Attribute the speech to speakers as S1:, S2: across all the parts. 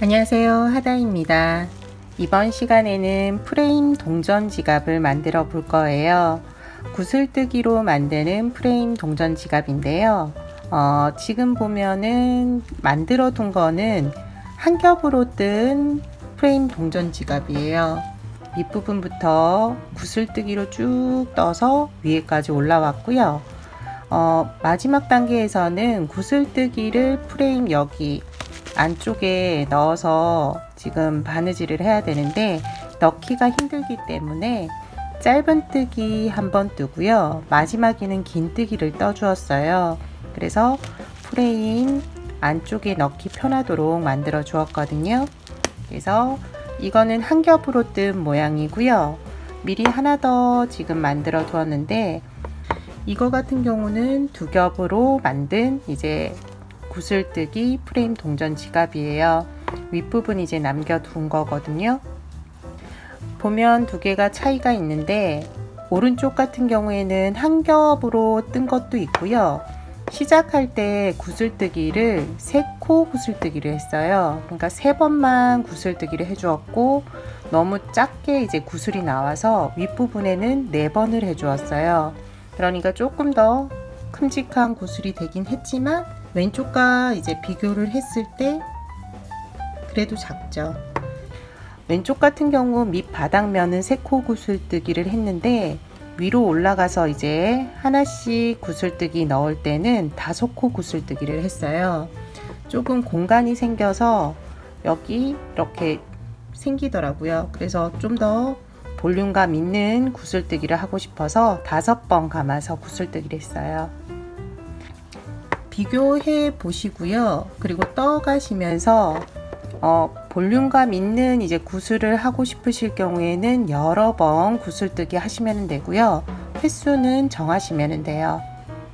S1: 안녕하세요, 하다입니다. 이번 시간에는 프레임 동전 지갑을 만들어 볼 거예요. 구슬뜨기로 만드는 프레임 동전 지갑인데요. 지금 보면은 만들어 둔 거는 한 겹으로 뜬 프레임 동전 지갑이에요. 밑부분부터 구슬뜨기로 쭉 떠서 위에까지 올라왔고요. 마지막 단계에서는 구슬뜨기를 프레임 여기 안쪽에 넣어서 지금 바느질을 해야 되는데 넣기가 힘들기 때문에 짧은 뜨기 한번 뜨고요. 마지막에는 긴 뜨기를 떠 주었어요. 그래서 프레임 안쪽에 넣기 편하도록 만들어 주었거든요. 그래서 이거는 한 겹으로 뜬 모양이고요. 미리 하나 더 지금 만들어 두었는데 이거 같은 경우는 두 겹으로 만든 이제 구슬뜨기 프레임 동전 지갑이에요. 윗부분 이제 남겨둔 거거든요. 보면 두 개가 차이가 있는데 오른쪽 같은 경우에는 한 겹으로 뜬 것도 있고요. 시작할 때 구슬뜨기를 3코 구슬뜨기를 했어요. 그러니까 3번만 구슬뜨기를 해주었고 너무 작게 이제 구슬이 나와서 윗부분에는 4번을 해주었어요. 그러니까 조금 더 큼직한 구슬이 되긴 했지만 왼쪽과 이제 비교를 했을 때 그래도 작죠. 왼쪽 같은 경우 밑바닥면은 3코 구슬뜨기를 했는데 위로 올라가서 이제 하나씩 구슬뜨기 넣을 때는 5코 구슬뜨기를 했어요. 조금 공간이 생겨서 여기 이렇게 생기더라고요. 그래서 좀 더 볼륨감 있는 구슬뜨기를 하고 싶어서 5번 감아서 구슬뜨기를 했어요. 비교해 보시고요. 그리고 떠 가시면서 볼륨감 있는 이제 구슬을 하고 싶으실 경우에는 여러 번 구슬뜨기 하시면 되고요. 횟수는 정하시면 돼요.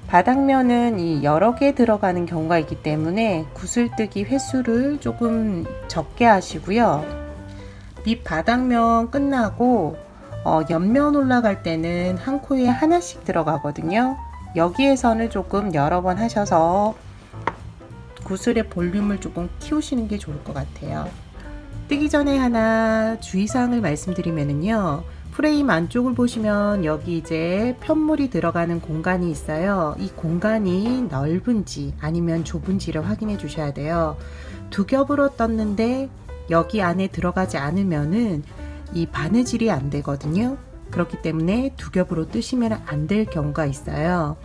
S1: 바닥면은 이 여러 개 들어가는 경우가 있기 때문에 구슬뜨기 횟수를 조금 적게 하시고요. 밑바닥면 끝나고 옆면 올라갈 때는 한 코에 하나씩 들어가거든요. 여기에서는 조금 여러 번 하셔서 구슬의 볼륨을 조금 키우시는 게 좋을 것 같아요. 뜨기 전에 하나 주의사항을 말씀드리면요. 프레임 안쪽을 보시면 여기 이제 편물이 들어가는 공간이 있어요. 이 공간이 넓은지 아니면 좁은지를 확인해 주셔야 돼요. 두 겹으로 떴는데 여기 안에 들어가지 않으면은 이 바느질이 안 되거든요. 그렇기 때문에 두 겹으로 뜨시면 안 될 경우가 있어요.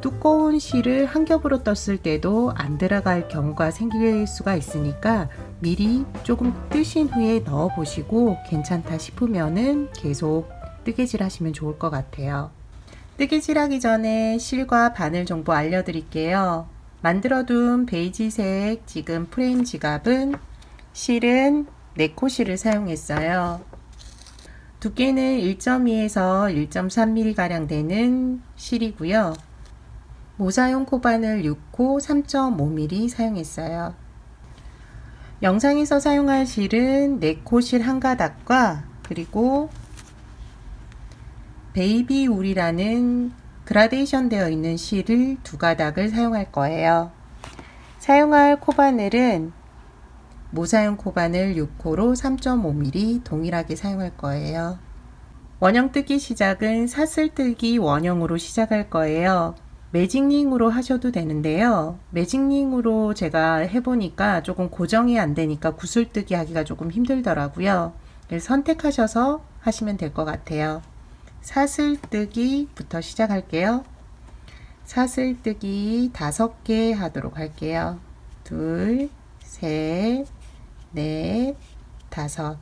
S1: 두꺼운 실을 한 겹으로 떴을 때도 안 들어갈 경우가 생길 수가 있으니까 미리 조금 뜨신 후에 넣어 보시고 괜찮다 싶으면은 계속 뜨개질 하시면 좋을 것 같아요. 뜨개질 하기 전에 실과 바늘 정보 알려드릴게요. 만들어둔 베이지색 지금 프레임 지갑은 실은 4코 실을 사용했어요. 두께는 1.2에서 1.3mm 가량 되는 실이고요. 모사용 코바늘 6코 3.5mm 사용했어요. 영상에서 사용할 실은 4코 실 한 가닥과 그리고 베이비 울이라는 그라데이션 되어 있는 실을 2가닥을 사용할 거예요. 사용할 코바늘은 모사용 코바늘 6코로 3.5mm 동일하게 사용할 거예요. 원형 뜨기 시작은 사슬뜨기 원형으로 시작할 거예요. 매직링으로 하셔도 되는데요. 매직링으로 제가 해보니까 조금 고정이 안 되니까 구슬뜨기 하기가 조금 힘들더라고요. 그래서 선택하셔서 하시면 될 것 같아요. 사슬뜨기부터 시작할게요. 사슬뜨기 5개 하도록 할게요. 둘, 셋, 넷, 5.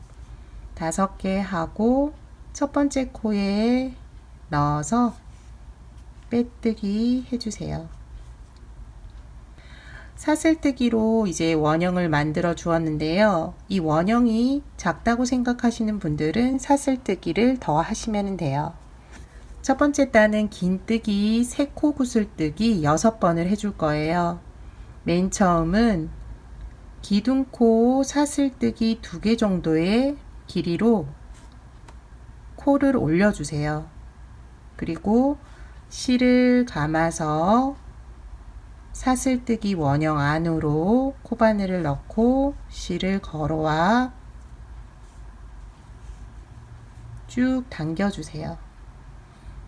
S1: 5개 하고 첫 번째 코에 넣어서 빼뜨기 해주세요. 사슬뜨기로 이제 원형을 만들어 주었는데요. 이 원형이 작다고 생각하시는 분들은 사슬뜨기를 더 하시면 돼요. 첫 번째 단은 긴뜨기 3코 구슬뜨기 6번을 해줄 거예요. 맨 처음은 기둥코 사슬뜨기 2개 정도의 길이로 코를 올려주세요. 그리고 실을 감아서 사슬뜨기 원형 안으로 코바늘을 넣고 실을 걸어와 쭉 당겨주세요.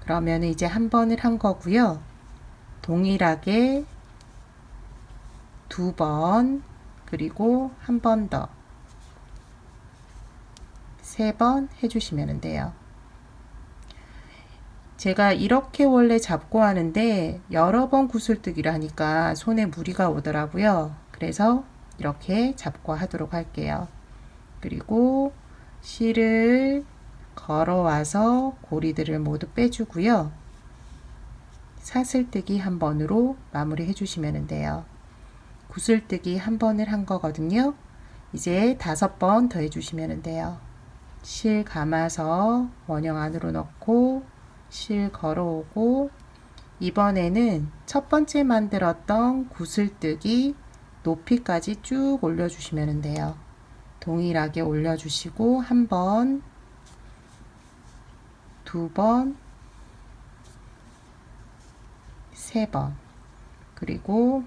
S1: 그러면 이제 한 번을 한 거고요. 동일하게 2번, 그리고 한 번 더, 3번 해주시면 돼요. 제가 이렇게 원래 잡고 하는데 여러 번 구슬뜨기를 하니까 손에 무리가 오더라고요. 그래서 이렇게 잡고 하도록 할게요. 그리고 실을 걸어와서 고리들을 모두 빼주고요. 사슬뜨기 한 번으로 마무리 해주시면 돼요. 구슬뜨기 한 번을 한 거거든요. 이제 5번 더 해주시면 돼요. 실 감아서 원형 안으로 넣고 실 걸어오고, 이번에는 첫 번째 만들었던 구슬뜨기 높이까지 쭉 올려주시면 돼요. 동일하게 올려주시고 한 번, 2번, 3번, 그리고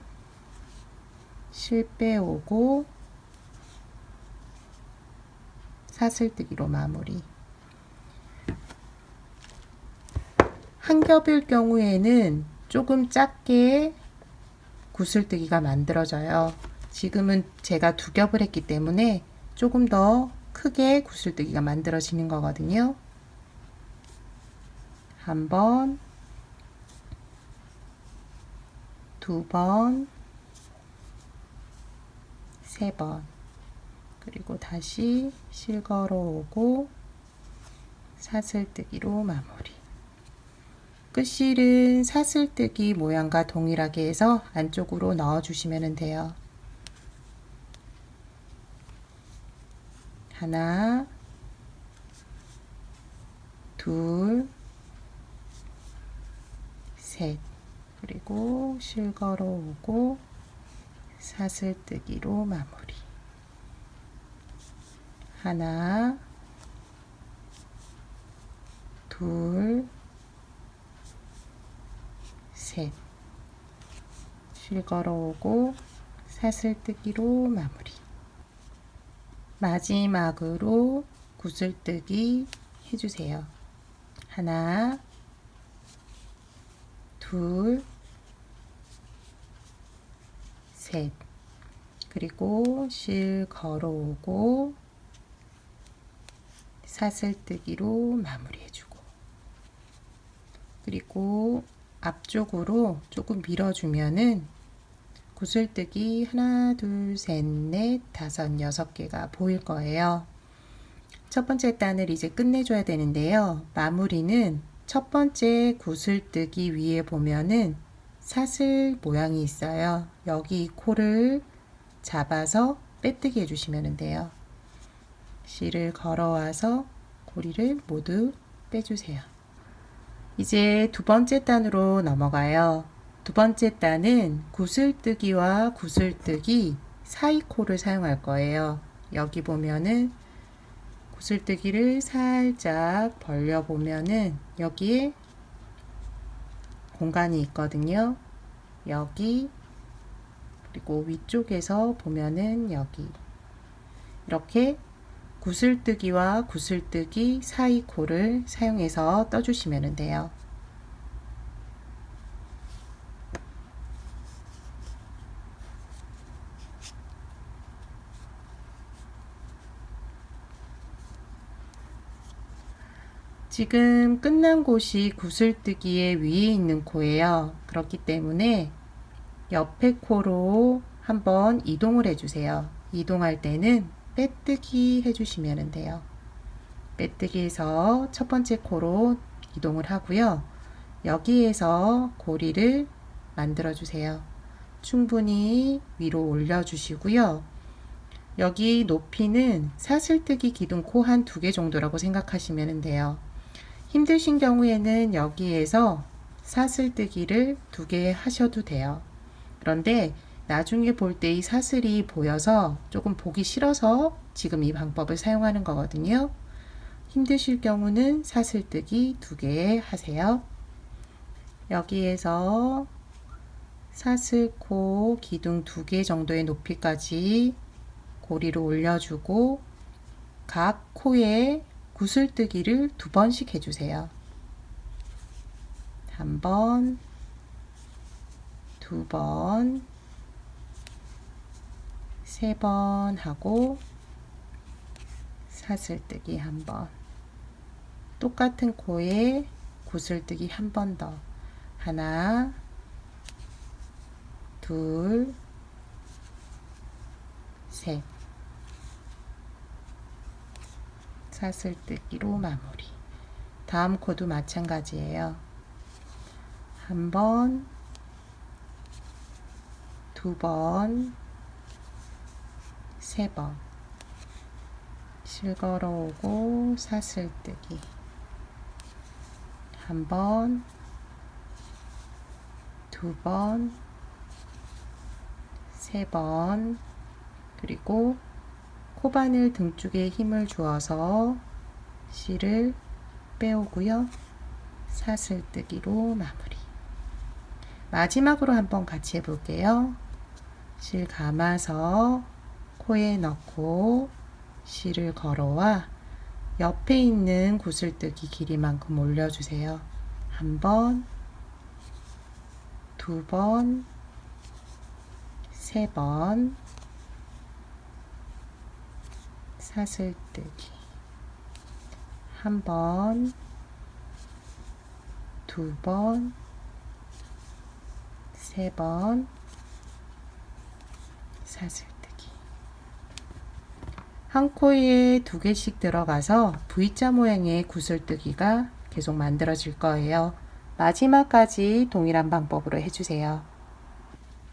S1: 실 빼오고 사슬뜨기로 마무리. 한 겹일 경우에는 조금 작게 구슬뜨기가 만들어져요. 지금은 제가 2겹을 했기 때문에 조금 더 크게 구슬뜨기가 만들어지는 거거든요. 한 번, 2번, 3번, 그리고 다시 실 걸어오고 사슬뜨기로 마무리. 끝실은 사슬뜨기 모양과 동일하게 해서 안쪽으로 넣어 주시면 돼요. 하나, 둘, 셋, 그리고 실 걸어오고 사슬뜨기로 마무리. 하나, 둘, 셋, 실 걸어오고 사슬뜨기로 마무리. 마지막으로 구슬뜨기 해주세요. 하나, 둘, 셋, 그리고 실 걸어오고 사슬뜨기로 마무리해주고, 그리고 앞쪽으로 조금 밀어주면은 구슬뜨기 하나, 둘, 셋, 넷, 다섯, 6개가 보일 거예요. 첫 번째 단을 이제 끝내줘야 되는데요. 마무리는 첫 번째 구슬뜨기 위에 보면은 사슬 모양이 있어요. 여기 코를 잡아서 빼뜨기 해주시면 돼요. 실을 걸어와서 고리를 모두 빼주세요. 이제 2번째 단으로 넘어가요. 2번째 단은 구슬뜨기와 구슬뜨기 사이 코를 사용할 거예요. 여기 보면은 구슬뜨기를 살짝 벌려 보면은 여기에 공간이 있거든요. 여기, 그리고 위쪽에서 보면은 여기, 이렇게 구슬뜨기와 구슬뜨기 사이 코를 사용해서 떠주시면 돼요. 지금 끝난 곳이 구슬뜨기의 위에 있는 코예요. 그렇기 때문에 옆에 코로 한번 이동을 해주세요. 이동할 때는 빼뜨기 해주시면 돼요. 빼뜨기해서 첫 번째 코로 이동을 하고요. 여기에서 고리를 만들어 주세요. 충분히 위로 올려 주시고요. 여기 높이는 사슬뜨기 기둥코 한 2개 정도라고 생각하시면 돼요. 힘드신 경우에는 여기에서 사슬뜨기를 2개 하셔도 돼요. 그런데 나중에 볼 때 이 사슬이 보여서 조금 보기 싫어서 지금 이 방법을 사용하는 거거든요. 힘드실 경우는 사슬뜨기 2개 하세요. 여기에서 사슬코 기둥 2개 정도의 높이까지 고리를 올려주고 각 코에 구슬뜨기를 2번씩 해주세요. 1번, 2번, 3번 하고 사슬뜨기 1번. 똑같은 코에 구슬뜨기 1번 더. 하나, 둘, 셋. 사슬뜨기로 마무리. 다음 코도 마찬가지예요. 1번, 2번, 3번. 실 걸어오고 사슬뜨기. 1번, 2번, 3번. 그리고 코바늘 등 쪽에 힘을 주어서 실을 빼오고요. 사슬뜨기로 마무리. 마지막으로 한번 같이 해볼게요. 실 감아서 코에 넣고 실을 걸어와 옆에 있는 구슬뜨기 길이만큼 올려주세요. 1번, 2번, 3번. 사슬뜨기 1번, 2번, 3번. 사슬뜨기. 한 코에 2개씩 들어가서 V자 모양의 구슬뜨기가 계속 만들어질 거예요. 마지막까지 동일한 방법으로 해주세요.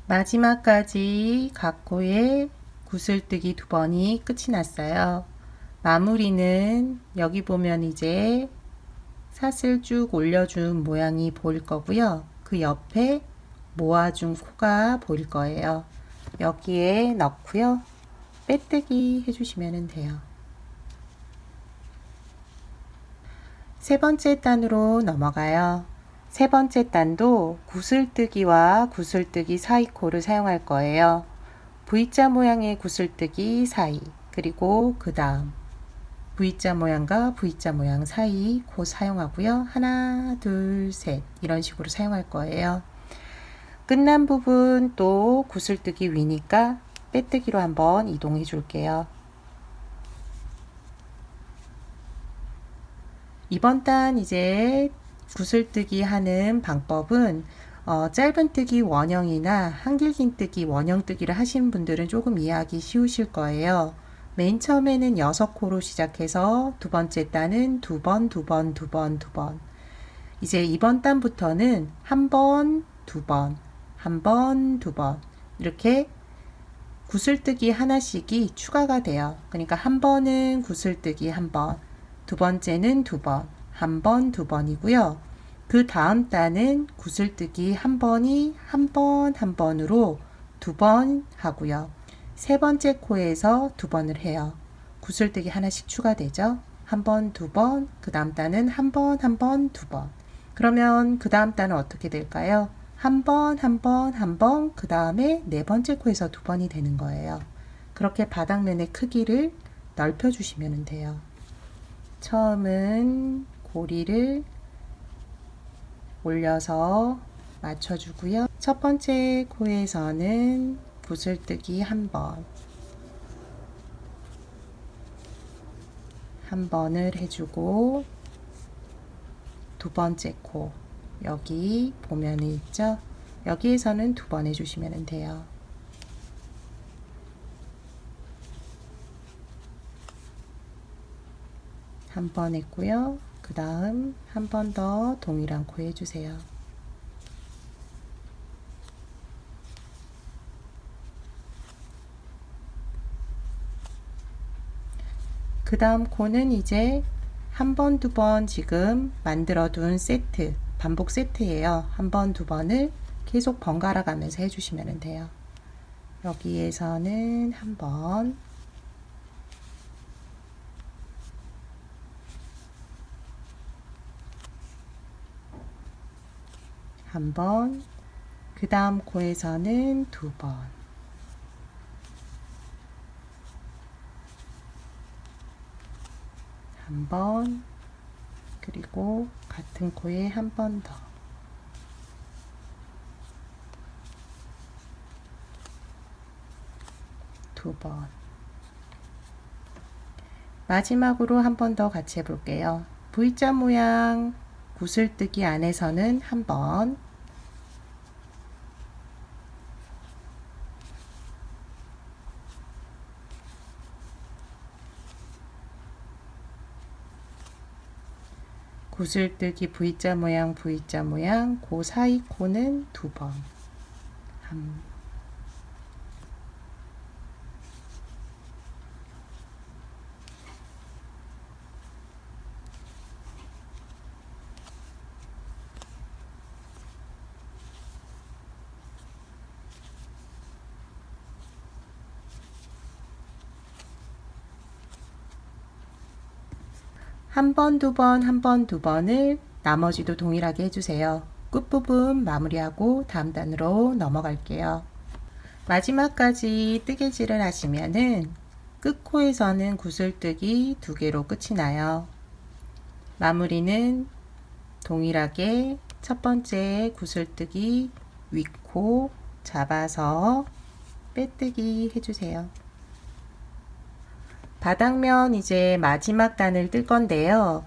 S1: 마지막까지 각 코에 구슬뜨기 2번이 끝이 났어요. 마무리는 여기 보면 이제 사슬 쭉 올려준 모양이 보일 거고요. 그 옆에 모아준 코가 보일 거예요. 여기에 넣고요. 빼뜨기 해주시면 돼요. 세 번째 단으로 넘어가요. 세 번째 단도 구슬뜨기와 구슬뜨기 사이 코를 사용할 거예요. V자 모양의 구슬뜨기 사이, 그리고 그 다음 V자 모양과 V자 모양 사이 코 사용하고요. 하나, 둘, 셋 이런 식으로 사용할 거예요. 끝난 부분 또 구슬뜨기 위니까 빼뜨기로 한번 이동해 줄게요. 이번 단 이제 구슬뜨기 하는 방법은 짧은뜨기 원형이나 한길긴뜨기 원형뜨기를 하시는 분들은 조금 이해하기 쉬우실 거예요. 맨 처음에는 6코로 시작해서 두 번째 단은 2번, 2번, 2번, 2번. 이제 이번 단부터는 1번, 2번, 1번, 2번 이렇게 구슬뜨기 하나씩이 추가가 돼요. 그러니까 한 번은 구슬뜨기 한 번, 두 번째는 2번, 한 번, 2번이고요. 그 다음 단은 구슬뜨기 한 번이 한 번, 한 번으로 2번 하고요. 세 번째 코에서 2번을 해요. 구슬뜨기 하나씩 추가되죠. 한 번, 2번, 그 다음 단은 한 번, 한 번, 2번. 그러면 그 다음 단은 어떻게 될까요? 한 번, 한 번, 한 번, 그 다음에 네 번째 코에서 2번이 되는 거예요. 그렇게 바닥면의 크기를 넓혀주시면 돼요. 처음은 고리를 올려서 맞춰주고요. 첫 번째 코에서는 구슬뜨기 한 번을 해주고, 두 번째 코 여기 보면 있죠? 여기에서는 2번 해주시면 돼요. 한 번 했고요. 그 다음 한 번 더 동일한 코 해주세요. 그 다음 코는 이제 한 번, 2번 지금 만들어 둔 세트, 반복 세트예요. 한 번, 2번을 계속 번갈아 가면서 해주시면 돼요. 여기에서는 한 번, 한 번, 그 다음 코에서는 2번, 한 번, 그리고 같은 코에 한 번 더, 두 번. 마지막으로 한 번 더 같이 해볼게요. V자 모양 구슬뜨기 안에서는 한 번, 구슬뜨기 V자 모양 그 사이 코는 두 번. 한 번, 두 번, 한 번, 두 번을 나머지도 동일하게 해주세요. 끝부분 마무리하고 다음 단으로 넘어갈게요. 마지막까지 뜨개질을 하시면은 끝코에서는 구슬뜨기 2개로 끝이 나요. 마무리는 동일하게 첫 번째 구슬뜨기 윗코 잡아서 빼뜨기 해주세요. 바닥면 이제 마지막 단을 뜰 건데요.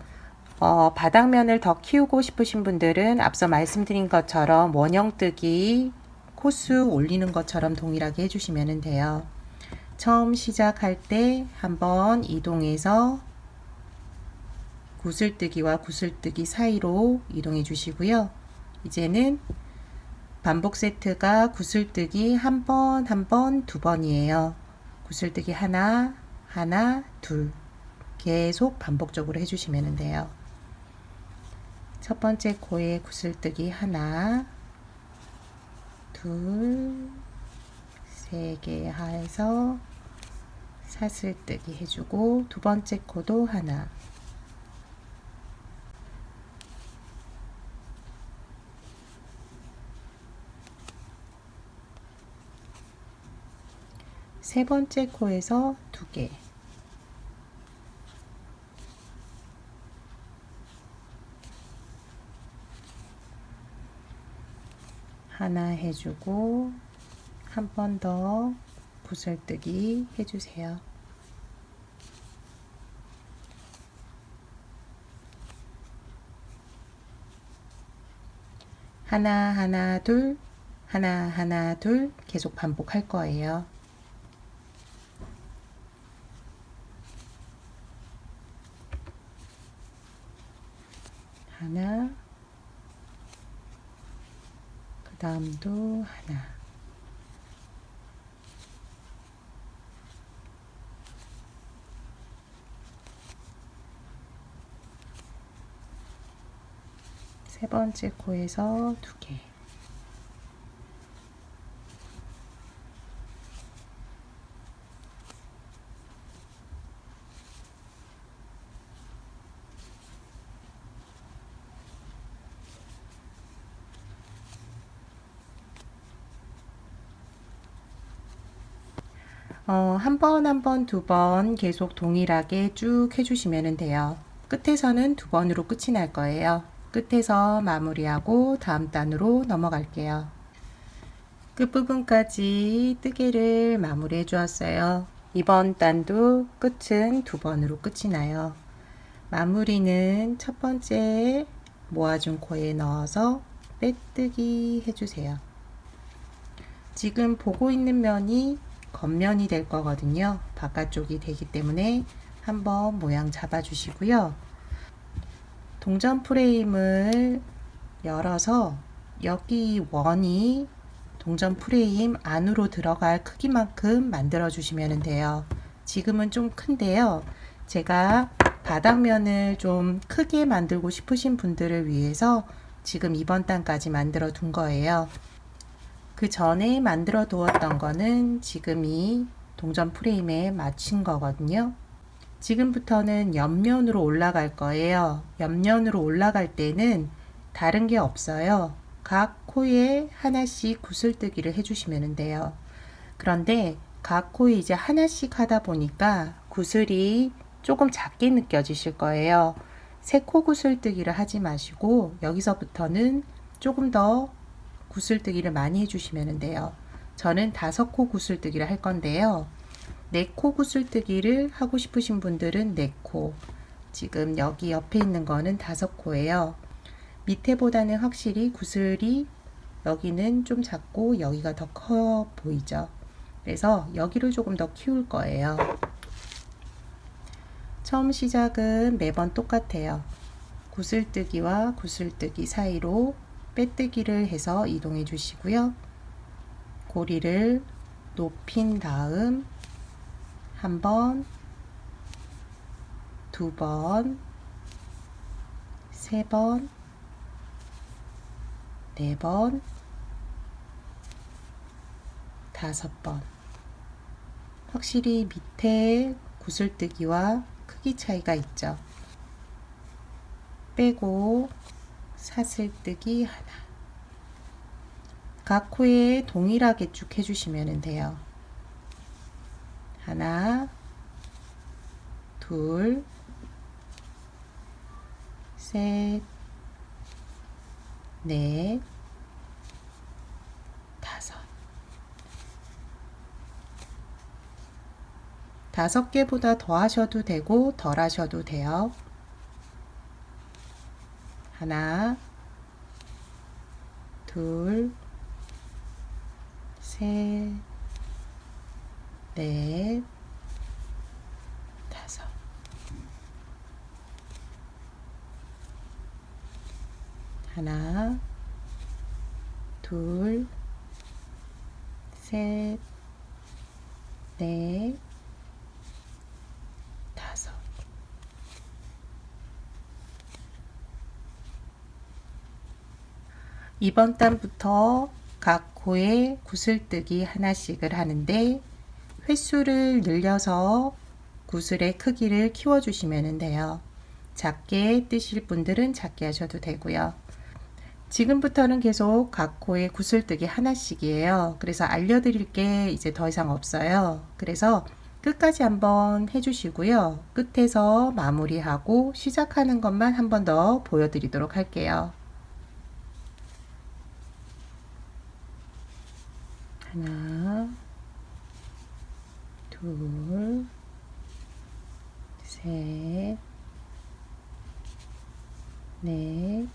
S1: 바닥면을 더 키우고 싶으신 분들은 앞서 말씀드린 것처럼 원형뜨기 코수 올리는 것처럼 동일하게 해주시면 돼요. 처음 시작할 때 한번 이동해서 구슬뜨기와 구슬뜨기 사이로 이동해 주시고요. 이제는 반복 세트가 구슬뜨기 한 번, 한 번, 두 번이에요. 구슬뜨기 하나, 하나, 둘. 계속 반복적으로 해주시면 돼요. 첫 번째 코에 구슬뜨기 하나, 둘, 세 개 해서 사슬뜨기 해주고, 두 번째 코도 하나, 세 번째 코에서 두 개, 하나 해주고 한 번 더 구슬뜨기 해주세요. 하나 하나 둘, 하나 하나 둘 계속 반복할 거예요. 하나, 그 다음도 하나, 세 번째 코에서 두 개, 한 번, 한 번, 두 번 계속 동일하게 쭉 해주시면 돼요. 끝에서는 두 번으로 끝이 날 거예요. 끝에서 마무리하고 다음 단으로 넘어갈게요. 끝부분까지 뜨개를 마무리해 주었어요. 이번 단도 끝은 두 번으로 끝이 나요. 마무리는 첫 번째 모아준 코에 넣어서 빼뜨기 해주세요. 지금 보고 있는 면이 겉면이 될 거거든요. 바깥쪽이 되기 때문에 한번 모양 잡아 주시고요. 동전 프레임을 열어서 여기 원이 동전 프레임 안으로 들어갈 크기만큼 만들어 주시면 돼요. 지금은 좀 큰데요. 제가 바닥면을 좀 크게 만들고 싶으신 분들을 위해서 지금 이번 단까지 만들어 둔 거예요. 그 전에 만들어 두었던 거는 지금 이 동전 프레임에 맞춘 거거든요. 지금부터는 옆면으로 올라갈 거예요. 옆면으로 올라갈 때는 다른 게 없어요. 각 코에 하나씩 구슬뜨기를 해주시면 돼요. 그런데 각 코에 이제 하나씩 하다 보니까 구슬이 조금 작게 느껴지실 거예요. 세 코 구슬뜨기를 하지 마시고 여기서부터는 조금 더 구슬뜨기를 많이 해주시면 돼요. 저는 5코 구슬뜨기를 할 건데요. 4코 구슬뜨기를 하고 싶으신 분들은 4코, 지금 여기 옆에 있는 거는 5코예요. 밑에보다는 확실히 구슬이 여기는 좀 작고 여기가 더 커 보이죠. 그래서 여기를 조금 더 키울 거예요. 처음 시작은 매번 똑같아요. 구슬뜨기와 구슬뜨기 사이로 빼뜨기를 해서 이동해 주시고요. 고리를 높인 다음 한 번, 두 번, 세 번, 네 번, 5번. 확실히 밑에 구슬뜨기와 크기 차이가 있죠. 빼고 사슬뜨기 하나. 각 코에 동일하게 쭉 해주시면 돼요. 하나, 둘, 셋, 넷, 5. 5개보다 더 하셔도 되고 덜 하셔도 돼요. 하나, 둘, 셋, 넷, 5. 하나, 둘, 셋, 넷, 5. 이번 단부터 각 코에 구슬뜨기 하나씩을 하는데 횟수를 늘려서 구슬의 크기를 키워주시면 돼요. 작게 뜨실 분들은 작게 하셔도 되고요. 지금부터는 계속 각 코에 구슬뜨기 하나씩이에요. 그래서 알려드릴 게 이제 더 이상 없어요. 그래서 끝까지 한번 해주시고요. 끝에서 마무리하고 시작하는 것만 한 번 더 보여드리도록 할게요. 하나, 둘, 셋, 넷,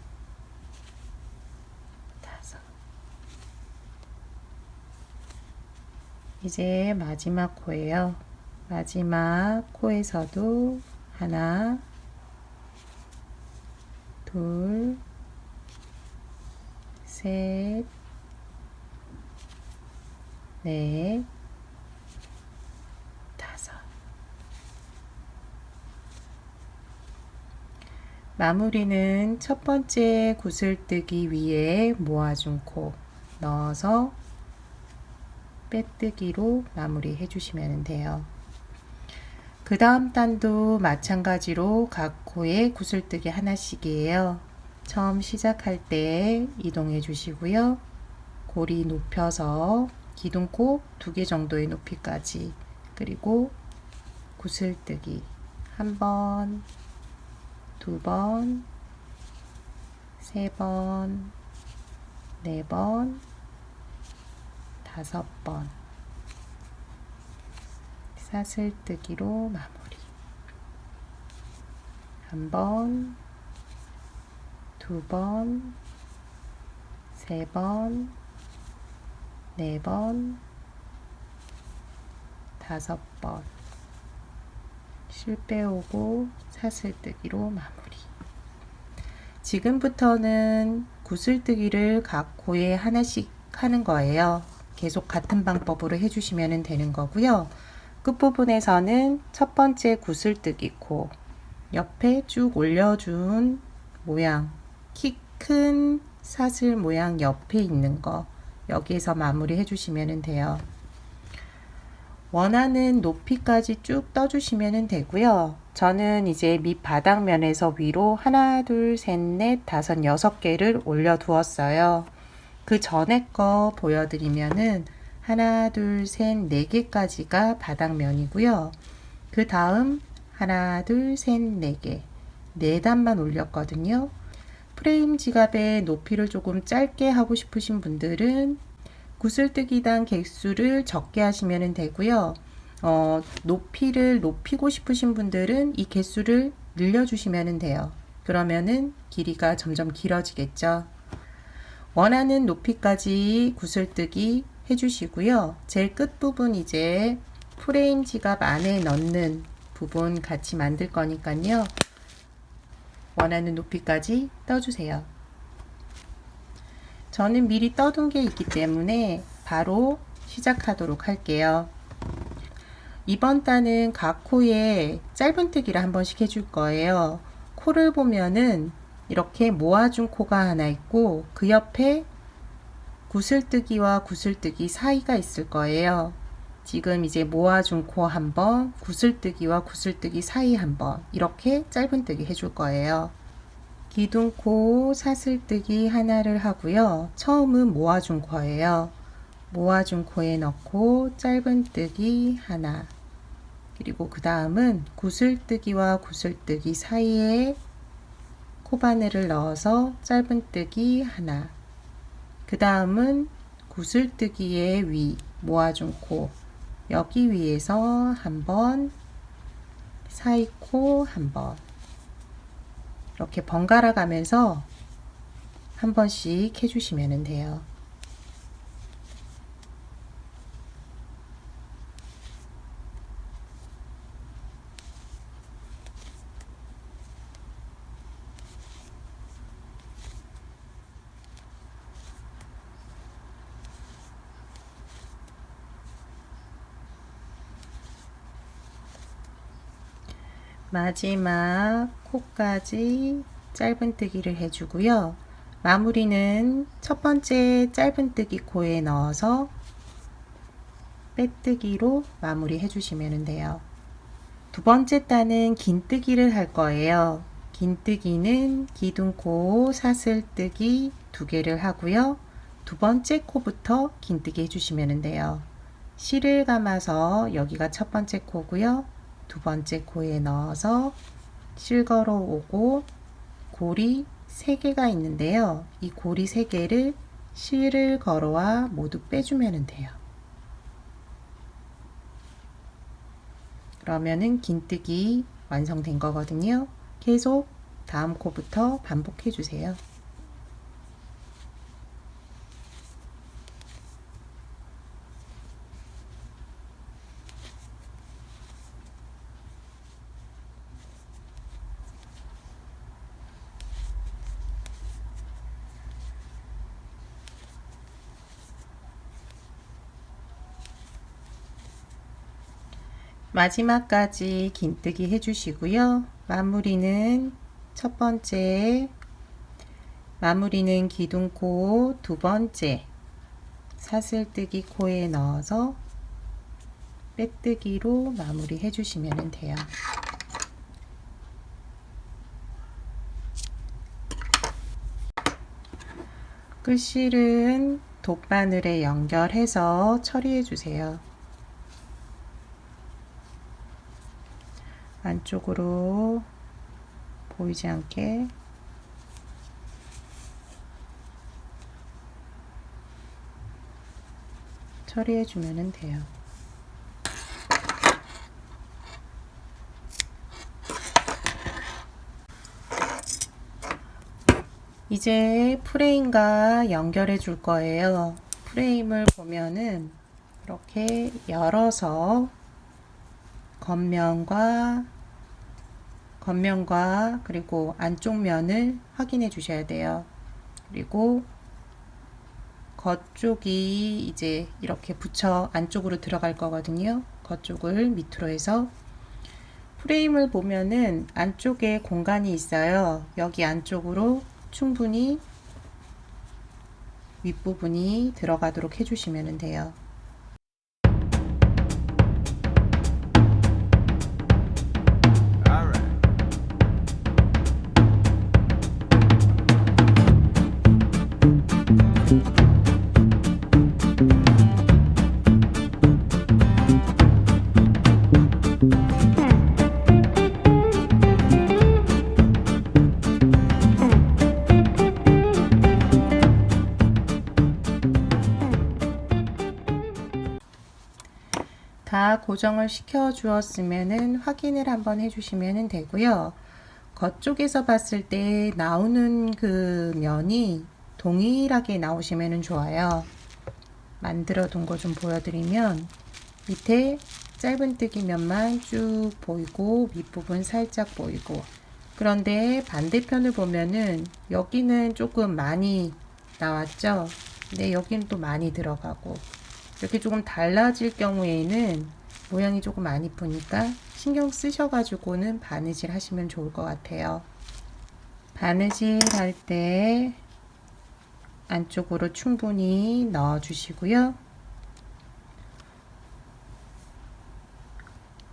S1: 5. 이제 마지막 코예요. 마지막 코에서도 하나, 둘, 셋, 넷, 5. 마무리는 첫 번째 구슬뜨기 위에 모아준 코 넣어서 빼뜨기로 마무리 해주시면 돼요. 그 다음 단도 마찬가지로 각 코에 구슬뜨기 하나씩이에요. 처음 시작할 때 이동해 주시고요. 고리 높여서 기둥코 2개 정도의 높이까지, 그리고 구슬뜨기 한 번, 두 번, 세 번, 네 번, 5번. 사슬뜨기로 마무리. 한 번, 두 번, 세 번, 네 번, 5번. 실 빼오고 사슬뜨기로 마무리. 지금부터는 구슬뜨기를 각 코에 하나씩 하는 거예요. 계속 같은 방법으로 해주시면 되는 거고요. 끝부분에서는 첫 번째 구슬뜨기 코 옆에 쭉 올려준 모양, 키 큰 사슬 모양 옆에 있는 거, 여기에서 마무리 해주시면 돼요. 원하는 높이까지 쭉 떠주시면 되고요. 저는 이제 밑바닥면에서 위로 하나, 둘, 셋, 넷, 5, 6개를 올려 두었어요. 그 전에 거 보여드리면은 하나, 둘, 셋, 네 개까지가 바닥면이고요. 그 다음 하나, 둘, 셋, 네 개, 네 단만 올렸거든요. 프레임 지갑의 높이를 조금 짧게 하고 싶으신 분들은 구슬뜨기당 개수를 적게 하시면 되고요. 높이를 높이고 싶으신 분들은 이 개수를 늘려주시면 돼요. 그러면은 길이가 점점 길어지겠죠. 원하는 높이까지 구슬뜨기 해주시고요. 제일 끝부분 이제 프레임 지갑 안에 넣는 부분 같이 만들 거니까요. 원하는 높이까지 떠주세요. 저는 미리 떠둔 게 있기 때문에 바로 시작하도록 할게요. 이번 단은 각 코에 짧은뜨기를 한 번씩 해줄 거예요. 코를 보면은 이렇게 모아준 코가 하나 있고 그 옆에 구슬뜨기와 구슬뜨기 사이가 있을 거예요. 지금 이제 모아준 코 한 번, 구슬뜨기와 구슬뜨기 사이 한 번, 이렇게 짧은뜨기 해줄 거예요. 기둥코 사슬뜨기 하나를 하고요. 처음은 모아준 코예요. 모아준 코에 넣고 짧은뜨기 하나, 그리고 그 다음은 구슬뜨기와 구슬뜨기 사이에 코바늘을 넣어서 짧은뜨기 하나, 그 다음은 구슬뜨기의 위 모아준 코, 여기 위에서 한번, 사이 코 한번, 이렇게 번갈아 가면서 한 번씩 해주시면 돼요. 마지막 코까지 짧은뜨기를 해주고요. 마무리는 첫 번째 짧은뜨기 코에 넣어서 빼뜨기로 마무리 해주시면 돼요. 두 번째 단은 긴뜨기를 할 거예요. 긴뜨기는 기둥코 사슬뜨기 두 개를 하고요. 두 번째 코부터 긴뜨기 해주시면 돼요. 실을 감아서 여기가 첫 번째 코고요. 두 번째 코에 넣어서 실 걸어 오고 고리 3개가 있는데요. 이 고리 3개를 실을 걸어와 모두 빼주면 돼요. 그러면은 긴뜨기 완성된 거거든요. 계속 다음 코부터 반복해 주세요. 마지막까지 긴뜨기 해주시고요. 마무리는 첫 번째, 마무리는 기둥코 두 번째 사슬뜨기 코에 넣어서 빼뜨기로 마무리 해주시면 돼요. 끝실은 돗바늘에 연결해서 처리해 주세요. 안쪽으로 보이지 않게 처리해 주면 돼요. 이제 프레임과 연결해 줄 거예요. 프레임을 보면은 이렇게 열어서 겉면과 그리고 안쪽 면을 확인해 주셔야 돼요. 그리고 겉쪽이 이제 이렇게 붙여 안쪽으로 들어갈 거거든요. 겉쪽을 밑으로 해서 프레임을 보면은 안쪽에 공간이 있어요. 여기 안쪽으로 충분히 윗부분이 들어가도록 해주시면 돼요. 다 고정을 시켜 주었으면은 확인을 한번 해주시면 되고요. 겉쪽에서 봤을 때 나오는 그 면이 동일하게 나오시면 좋아요. 만들어 둔 거 좀 보여드리면 밑에 짧은뜨기 면만 쭉 보이고 밑부분 살짝 보이고, 그런데 반대편을 보면은 여기는 조금 많이 나왔죠. 근데 여기는 또 많이 들어가고, 이렇게 조금 달라질 경우에는 모양이 조금 안 이쁘니까 신경 쓰셔가지고는 바느질 하시면 좋을 것 같아요. 바느질 할 때 안쪽으로 충분히 넣어 주시고요.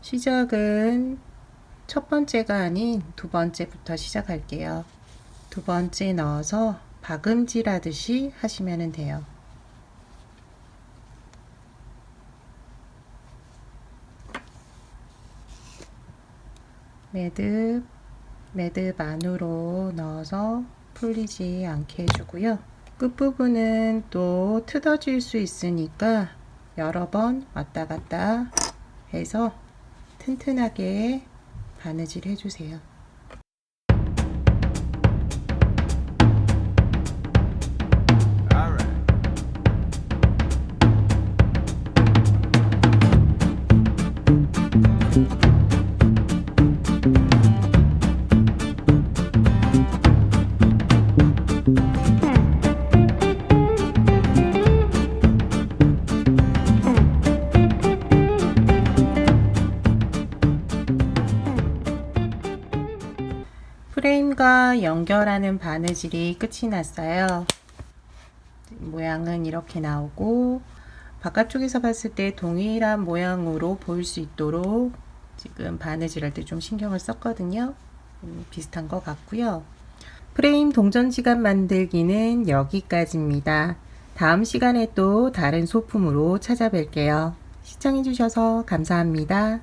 S1: 시작은 첫 번째가 아닌 두 번째부터 시작할게요. 두 번째 넣어서 박음질 하듯이 하시면 돼요. 매듭 안으로 넣어서 풀리지 않게 해주고요. 끝부분은 또 뜯어질 수 있으니까 여러 번 왔다 갔다 해서 튼튼하게 바느질 해주세요. 프레임과 연결하는 바느질이 끝이 났어요. 모양은 이렇게 나오고, 바깥쪽에서 봤을 때 동일한 모양으로 보일 수 있도록 지금 바느질 할 때 좀 신경을 썼거든요. 비슷한 것 같고요. 프레임 동전지갑 만들기는 여기까지입니다. 다음 시간에 또 다른 소품으로 찾아뵐게요. 시청해주셔서 감사합니다.